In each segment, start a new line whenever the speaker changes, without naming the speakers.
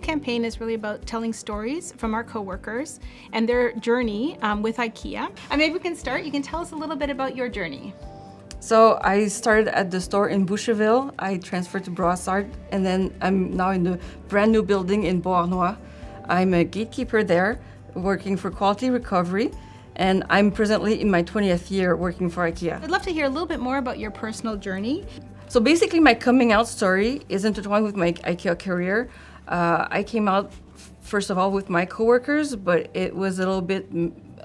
campaign is really about telling stories from our coworkers and their journey with IKEA. And maybe we can start. You can tell us a little bit about your journey.
So I started at the store in Boucherville. I transferred to Brossard, and then I'm now in the brand new building in Beauharnois. I'm a gatekeeper there, working for Quality Recovery, and I'm presently in my 20th year working for IKEA.
I'd love to hear a little bit more about your personal journey.
So basically my coming out story is intertwined with my IKEA career. I came out, first of all, with my coworkers, but it was a little bit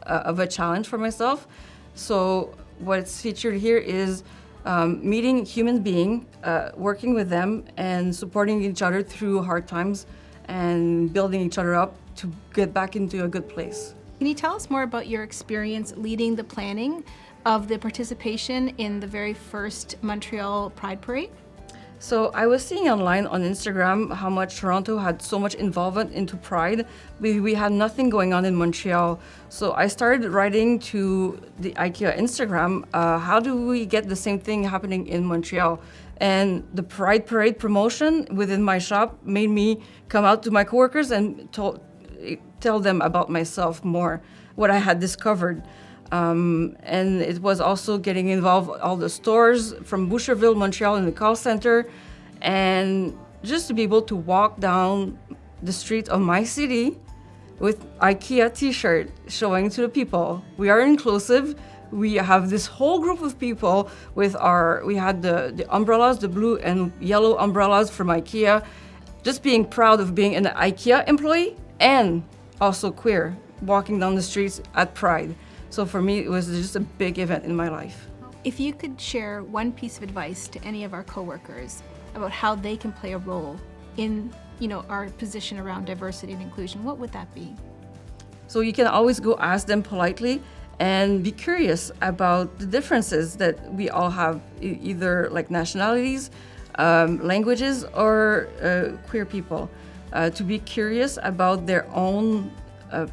of a challenge for myself. So what's featured here is meeting human being, working with them, and supporting each other through hard times and building each other up to get back into a good place.
Can you tell us more about your experience leading the planning of the participation in the very first Montreal Pride Parade?
So I was seeing online on Instagram how much Toronto had so much involvement into Pride. We had nothing going on in Montreal. So I started writing to the IKEA Instagram, how do we get the same thing happening in Montreal? And the Pride Parade promotion within my shop made me come out to my coworkers and tell them about myself more, what I had discovered. And it was also getting involved all the stores from Boucherville, Montreal in the call center, and just to be able to walk down the street of my city with IKEA t-shirt showing to the people, we are inclusive. We have this whole group of people we had the umbrellas, the blue and yellow umbrellas from IKEA, just being proud of being an IKEA employee and also queer, walking down the streets at Pride. So for me, it was just a big event in my life.
If you could share one piece of advice to any of our coworkers about how they can play a role in, our position around diversity and inclusion, what would that be?
So you can always go ask them politely and be curious about the differences that we all have, either like nationalities, languages, or queer people. To be curious about their own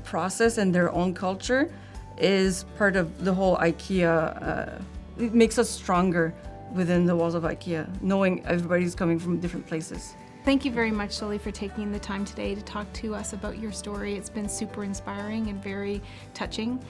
process and their own culture is part of the whole IKEA. It makes us stronger within the walls of IKEA, knowing everybody's coming from different places.
Thank you very much, Soli, for taking the time today to talk to us about your story. It's been super inspiring and very touching.